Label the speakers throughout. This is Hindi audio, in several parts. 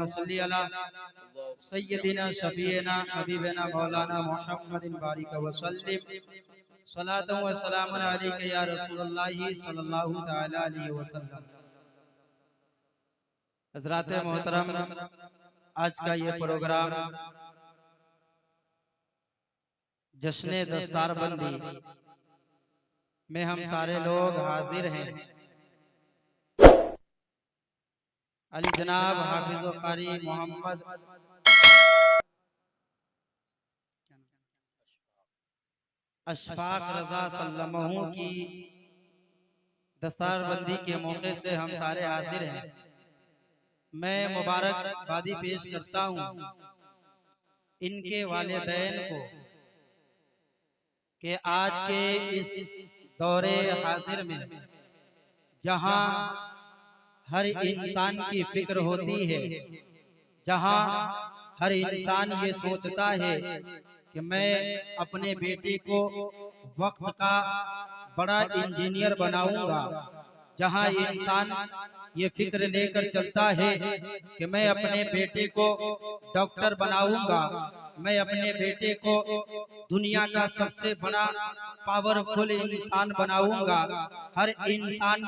Speaker 1: सल्ली अला सय्यदिना शफीना हबीबना मौलाना मुहम्मदिन बारिक व सल्लिम सलातु व सलामुन अलैका या रसूलुल्लाह सल्लल्लाहु तआला अलैहि वसल्लम। हज़रात मोहतरम, आज का ये प्रोग्राम जश्न दस्तारबंदी में हम सारे लोग हाजिर हैं। अली जनाब हाफिज व कारी मोहम्मद अशफाक रजा सल्लमहू की दस्तारबंदी के मौके से हम सारे हाजिर हैं। मैं मुबारकबादी पेश करता हूँ इनके वालिदैन को कि आज के इस दौरे हाजिर में जहाँ हर इंसान की फिक्र होती है, जहाँ हर इंसान ये सोचता है कि मैं अपने बेटे को वक्त का बड़ा इंजीनियर बनाऊंगा, जहाँ इंसान ये फिक्र लेकर चलता है कि मैं अपने बेटे को डॉक्टर बनाऊंगा, मैं अपने बेटे को दुनिया का सबसे बड़ा पावरफुल इंसान बनाऊंगा। हर इंसान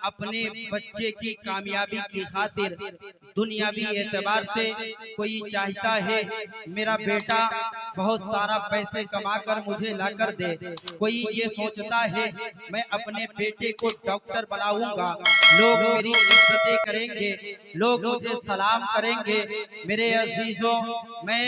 Speaker 1: अपने बच्चे की कामयाबी की खातिर दुनियावी एतबार से कोई चाहता है मेरा बेटा बहुत सारा पैसे कमाकर मुझे लाकर दे, कोई ये सोचता है मैं अपने बेटे को डॉक्टर बनाऊंगा, लोग मेरी इज्जतें करेंगे, लोग मुझे सलाम करेंगे। मेरे अजीजों, मैं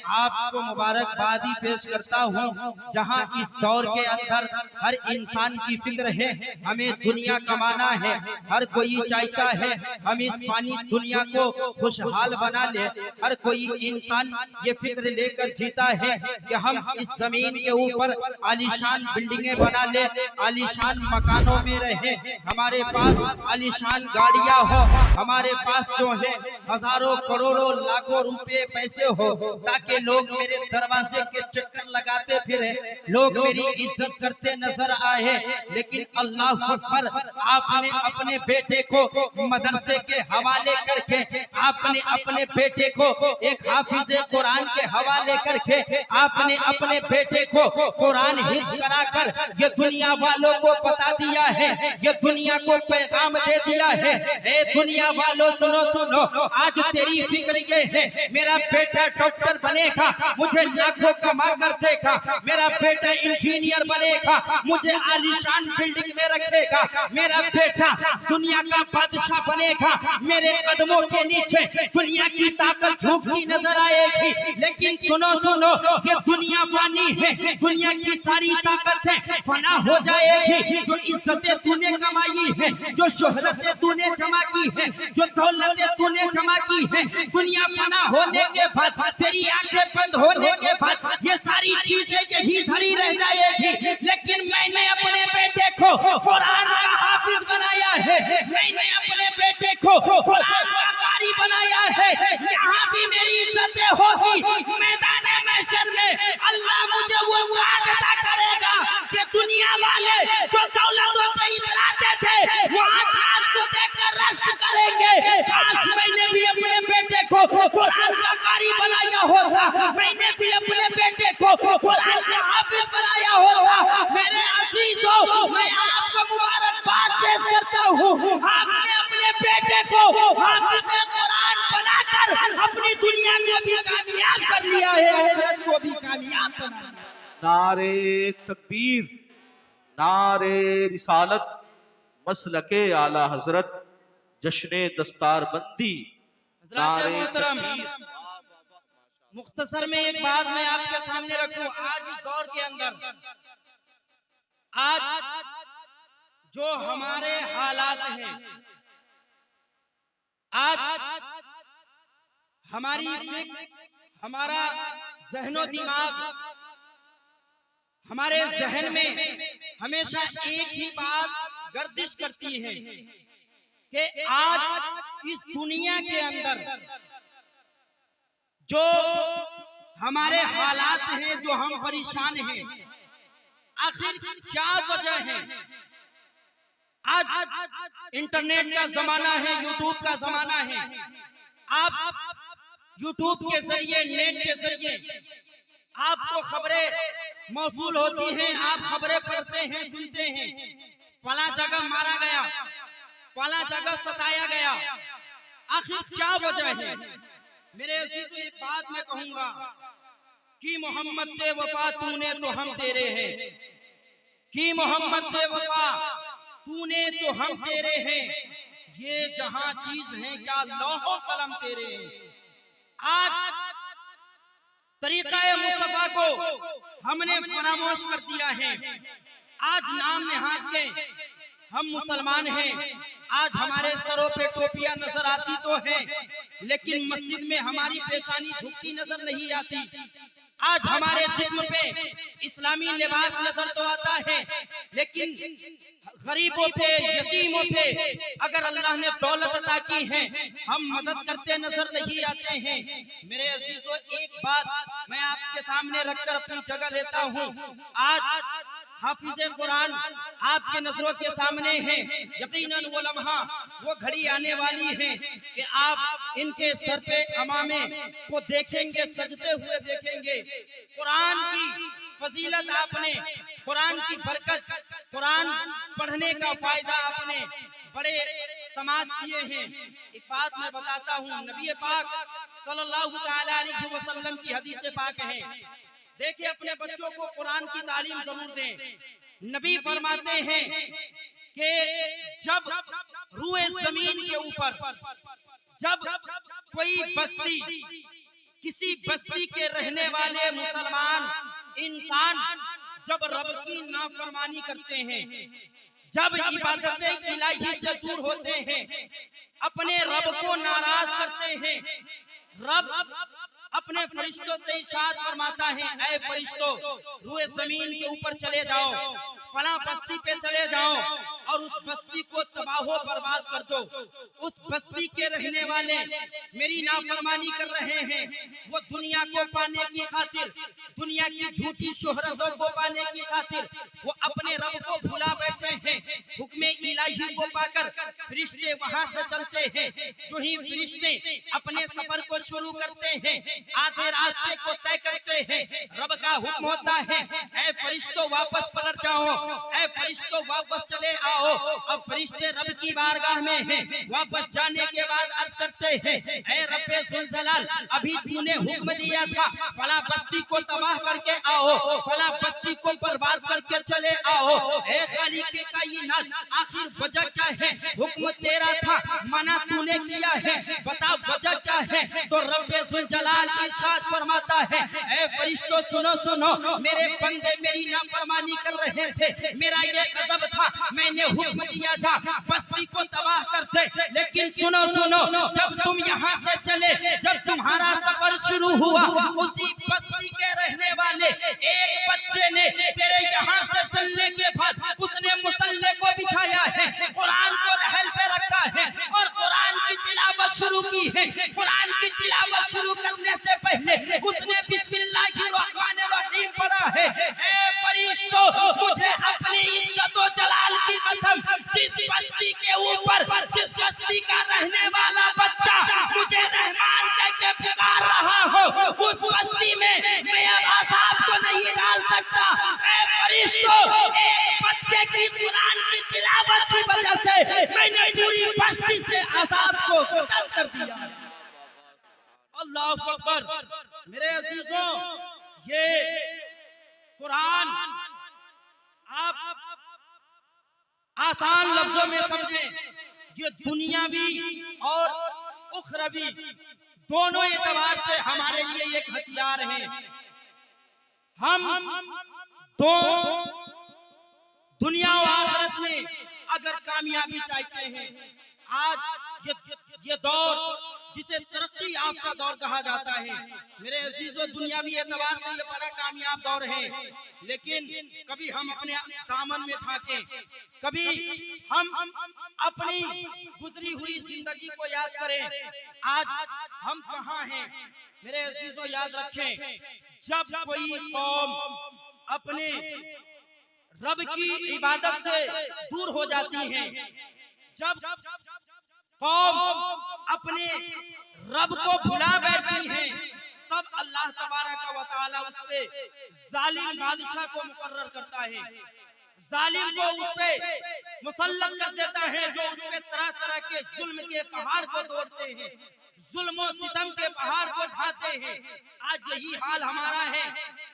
Speaker 1: आपको मुबारकबादी पेश करता हूँ जहाँ इस दौर के अंदर हर इंसान की फिक्र है हमें दुनिया कमाना है, हर कोई चाहता है हम इस फानी दुनिया को खुशहाल बना ले, हर कोई इंसान ये फिक्र लेकर जीता है कि हम इस जमीन के ऊपर आलीशान बिल्डिंगें बना ले, आलीशान मकानों में रहे, हमारे पास आलीशान गाड़ियां हो, हमारे पास जो है हजारों करोड़ों लाखों रुपए पैसे हो, ताकि लोग मेरे दरवाजे के चक्कर लगाते फिरे, लोग मेरी इज्जत करते नजर आए। लेकिन अल्लाह अकबर, आपने अपने बेटे को मदरसे के हवाले करके, आपने अपने बेटे को एक हाफिज कुरान के हवाले करके, आपने अपने बेटे को कुरान हिफ्ज कराकर ये दुनिया वालों को बता दिया है, ये दुनिया को पैगाम दे दिया है। ए दुनिया वालों सुनो सुनो, आज तेरी फिक्र ये है मेरा बेटा डॉक्टर बनेगा, मुझे लाखों कमा कर देगा, मेरा बेटा इंजीनियर बनेगा, मुझे आलीशान बिल्डिंग में रखेगा, मेरा बेटा दुनिया का बादशाह बनेगा, मेरे कदमों के नीचे दुनिया की ताकत झुकती नजर आएगी। लेकिन सुनो सुनो, ये दुनिया पानी है, दुनिया की सारी ताकतें फना हो जाएगी। जो इज्जतें तूने कमाई है, जो शोहरतें तूने जमा की है, जो दौलतें तूने जमा की है, दुनिया फना होने के बाद, तेरी आंखें बंद होने के बाद ये सारी चीजें यही धरी रह जाएगी। लेकिन मैंने अपने बेटे को कुरान का हाफिज बनाया है, मैंने अपने बेटे को कुरान का कारी बनाया है, यहाँ भी मेरी इज्जतें होगी। मैदान महशर में अल्लाह मुझे वो ताज अता करेगा कि दुनिया वाले जो दौलतों पे इतराते थे वहाँ ताज को देखकर रश्क करेंगे। काश मैंने भी अपने बेटे को कुरान का कारी बनाया होता, मैंने भी अपने बेटे को कुरान का हाफिज बनाया होता। मेरे अजीजों, मैं आपको मुबारकबाद पेश करता हूँ, आपने अपने बेटे को हाफिज कुरान बनाकर अपनी दुनिया को भी कामयाब कर लिया है, आखिरत को भी कामयाब बना लिया।
Speaker 2: नारे तकबीर, नारे रिसालत, मसलके आला हजरत, जश्न दस्तारबंदी।
Speaker 1: मुख्तसर में एक बात मैं आपके सामने रखूं, आज इस दौर के अंदर आज जो हमारे हालात हैं, आज हमारी फिक्र, हमारा जहनो दिमाग, हमारे जहन में हमेशा एक ही बात गर्दिश करती है कि आज इस दुनिया के अंदर जो हमारे हालात हैं, जो हम परेशान हैं, आखिर क्या वजह है। आज इंटरनेट का जमाना है, यूट्यूब का जमाना है, आप यूट्यूब के जरिए, नेट के जरिए आपको खबरें मौसूल होती हैं, आप खबरें पढ़ते हैं, सुनते हैं, फला जगह मारा गया, फला जगह सताया गया। आखिर क्या वजह है? मेरे अजीजों, एक बात मैं कहूंगा कि मोहम्मद से वफा तूने तो हम तेरे हैं, कि मोहम्मद से वफा तूने तो हम तेरे हैं। ये जहां चीज है क्या लौहो कलम तेरे हैं। आज तरीका मुस्तफा को हमने फरामोश कर दिया है। आज नाम नेहाद के हम मुसलमान हैं, आज हमारे सरों पे टोपियां नजर आती तो है, लेकिन मस्जिद में हमारी पेशानी झुकती नजर नहीं आती। आज हमारे जिस्म पे इस्लामी लिबास नजर तो आता है, लेकिन गरीबों पे, यतीमों पे अगर अल्लाह ने दौलत अता की है, हम मदद करते नजर नहीं आते हैं। मेरे अजीजों, एक बात मैं आपके सामने रखकर अपनी जगह लेता हूँ। आज हाफिज़े कुरान आपके नजरों के सामने हैं। यकीनन वो लम्हा, वो घड़ी आने वाली है कि आप इनके सर पे अमामे को देखेंगे, सजते हुए देखेंगे। कुरान की फजीलत आपने, कुरान की बरकत, कुरान पढ़ने का फायदा आपने बड़े समाज किए हैं। एक बात मैं बताता हूँ, नबी पाक सल्लल्लाहु तआला अलैहि वसल्लम की हदीस पाक है। देखिए, अपने बच्चों को कुरान की तालीम जरूर दें। नबी फरमाते हैं कि जब रूए जमीन के ऊपर जब कोई बस्ती, किसी बस्ती के रहने वाले मुसलमान इंसान जब रब की नाफरमानी करते हैं, जब इबादतें इलाही से दूर होते हैं, अपने रब को नाराज करते हैं, रब अपने फरिश्तों से इरशाद फरमाता है, ऐ फरिश्तों, रूए जमीन के ऊपर चले जाओ, फला बस्ती पे चले जाओ और उस बस्ती को तबाहो बर्बाद कर दो। उस बस्ती के रहने वाले मेरी नाफरमानी कर रहे हैं। वो दुनिया को पाने की खातिर, दुनिया की झूठी शोहरतों को पाने की खातिर वो अपने रब को भुला बैठे हैं। हुक्मे इलाही को पाकर फरिश्ते वहां से चलते हैं। जो ही फरिश्ते अपने सफर को शुरू करते हैं, आधे रास्ते को तय करते हैं, रब का हुक्म होता है, ऐ फरिश्तों वापस पलट जाओ, ऐ फरिश्तों वापस चले आओ। अब फरिश्ते रब की बारगाह में हैं। वापस जाने के बाद अर्ज करते हैं, ऐ रब्बे जुल जलाल, अभी तूने हुक्म दिया था फला बस्ती को तबाह करके आओ, फला बस्ती को बर्बाद करके चले आओ। ऐ खालिक के कायनात, आखिर वजह क्या है? हुक्म तेरा था, मना तूने किया है, बता वजह क्या है? तो रब्बे जुल जलाल इरशाद फरमाता है, ऐ फरिश्तों सुनो सुनो, मेरे बंदे मेरी नाफरमानी कर रहे थे, मेरा ये गजब था, मैंने हुक्म दिया था बस्ती को तबाह कर दे, लेकिन सुनो सुनो, जब तुम यहाँ से चले, जब तुम्हारा सफर शुरू हुआ, उसी बस्ती के रहने वाले एक बच्चे ने तेरे यहाँ से चलने के बाद उसने मुसल्ले को बिछाया है, कुरान को रहल पे रखा है और कुरान की तिलावत शुरू की है। कुरान की तिलावत शुरू करने से पहले उसने बिस्मिल्लाहिर्रहमानिर्रहीम पढ़ा है। ऐ फरिश्तों, मुझे अपनी इज्जत व जलाल की कसम, जिस बस्ती के ऊपर, जिस बस्ती का रहने वाला बच्चा मुझे रहमान कह के पुकार रहा हो, उस बस्ती में मैं अब अज़ाब को नहीं डाल सकता। ऐ फरिश्तों, एक बच्चे की कुरान की तिलावत की वजह से मैंने पूरी बस्ती से अज़ाब को खत्म कर दिया। अल्लाहु अकबर। मेरे अजीजों, ये कुरान आप आसान लफ्जों में समझें, ये दुनियावी और उखरवी दोनों एतबार से हमारे लिए एक हथियार है। हम दो दुनिया और आखिरत में अगर कामयाबी चाहते हैं, आज ये दौर जिसे तरक्की याफ्ता दौर कहा जाता है, मेरे अजीजों, दुनियावी एतबार से ये बड़ा कामयाब दौर है, लेकिन कभी हम अपने दामन में झांकें, कभी हम अपनी गुजरी हुई जिंदगी को याद करें। आज हम कहाँ हैं? मेरे अजीजों, याद रखें, जब कोई कौम अपने रब की इबादत से दूर हो जाती है, जब कौम अपने रब को भुला बैठती हैं, तब अल्लाह तबारक व तआला उस पे जालिम बादशाह को मुकर्रर करता है, जालिम को उस पे मुसल्लत कर देता है, जो उस पे तरह तरह के जुल्म के पहाड़ को तोड़ते हैं, जुल्म और सितम के पहाड़ को ढाते हैं। आज यही हाल हमारा है।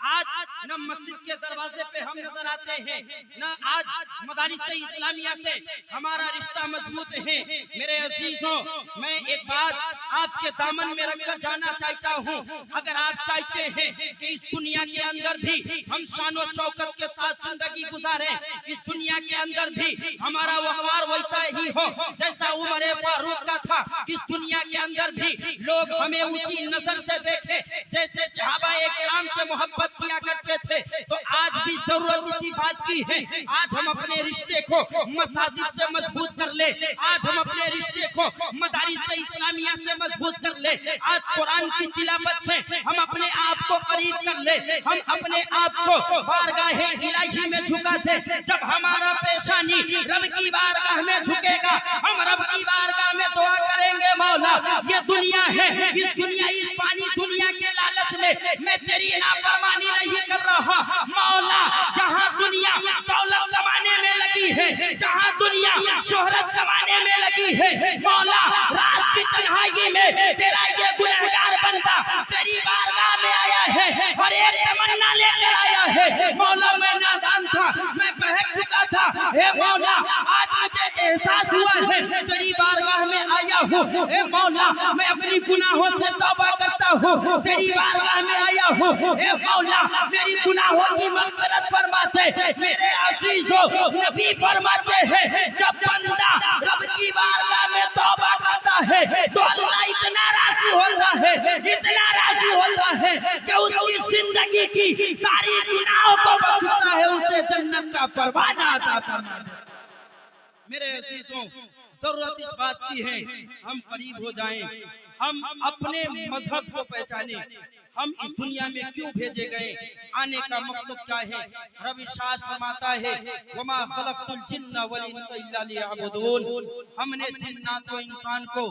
Speaker 1: आज न मस्जिद के दरवाजे पे हम नजर आते हैं, न आज मदारिस इस्लामिया से हमारा रिश्ता मजबूत है। मेरे अजीजों, मैं एक बात आपके दामन में रखकर जाना चाहता हूँ। अगर आप चाहते हैं कि इस दुनिया के अंदर भी हम शान और शौकत के साथ जिंदगी गुजारें, इस दुनिया के अंदर भी हमारा वक़ार वैसा ही हो जैसा उमर फारूक का था, इस दुनिया के अंदर भी लोग हमें उसी नजर से देखे जैसे सहाबाए किराम से मोहब्बत किया करते थे, तो आज भी जरूरत इसी बात की है। आज हम अपने रिश्ते को मसाजिद से मजबूत कर ले, आज हम अपने रिश्ते को मदारिस इस्लामिया से मजबूत कर ले, आज कुरान की तिलावत से हम अपने आप को करीब कर ले, हम अपने आप को बारगाह इलाही में झुका दे। जब हमारा पेशानी रब की बारगाह में झुकेगा, हम रब की बारगाह में दुआ करेंगे, मौला ये दुनिया है, इस दुनिया इस पानी दुनिया के लालच में मैं तेरी नाफरमानी नहीं कर रहा। मौला जहाँ दुनिया दौलत कमाने में लगी है, जहाँ दुनिया शोहरत कमाने में लगी है, मौला रात की तन्हाई में तेरा ये गुनहगार बंदा तेरी बारगाह में आया है और एक तमन्ना लेकर आया है। मौला मैं नादान था, मैं बहक चुका था, हे मौला आज मुझे एहसास हुआ है तेरी बारगाह में आया हूँ। हे मौला मैं अपनी गुनाहों से तौबा करता हूँ, तेरी बारगाह में आया हूँ। हे मौला मेरी गुनाहों की मग़फ़िरत फरमाते। मेरे अज़ीज़ों, नबी फरमाते हैं जब बंदा रब की बारगाह में तौबा करता है तो अल्लाह इतना राज़ी होता है, इतना राज़ी होता है कि उसकी जिंदगी की सारी गुनाहों को बख्शता है, उसे जन्नत का परवाना अता फरमा देता है। मेरे अज़ीज़ों, जरूरत इस बात की है हम करीब हो जाएं, हम अपने मजहब को पहचाने, हम इस दुनिया में क्यों भेजे गए, आने का मकसद क्या है। रब इरशाद फरमाता है वमा खलक़तुल जिन्ना वल इंसा इल्ला लियअबुदून, हमने जिन्नात व इंसान को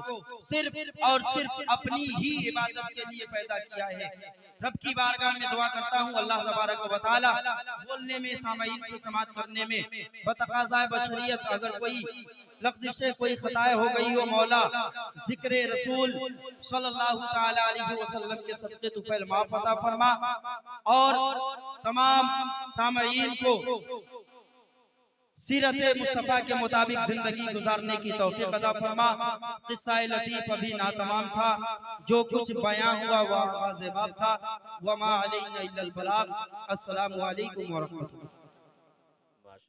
Speaker 1: सिर्फ और सिर्फ अपनी ही इबादत के लिए पैदा किया है। रब की बारगाह में दुआ करता हूँ अल्लाह तबारक व तआला बोलने में, सामाईन से समाअत करने में बतक़ाज़ाए बशरियत अगर कोई लफ्ज़ से कोई खताएं हो गई हो, मौला जिक्र रसूल सल्लल्लाहु तआला अलैहि वसल्लम के सदक़े तुफ़ैल माफ़ अता फरमा और तमाम सामाईन को सीरत मुस्तफ़ा के मुताबिक जिंदगी गुजारने की तौफीक अता फरमा। किस्सा लतीफ अभी नातमाम था, जो कुछ बयां हुआ वह वाज़ेह था। वमा अलैना इल्लल बलाग। अस्सलामु अलैकुम व रहमतुल्लाह।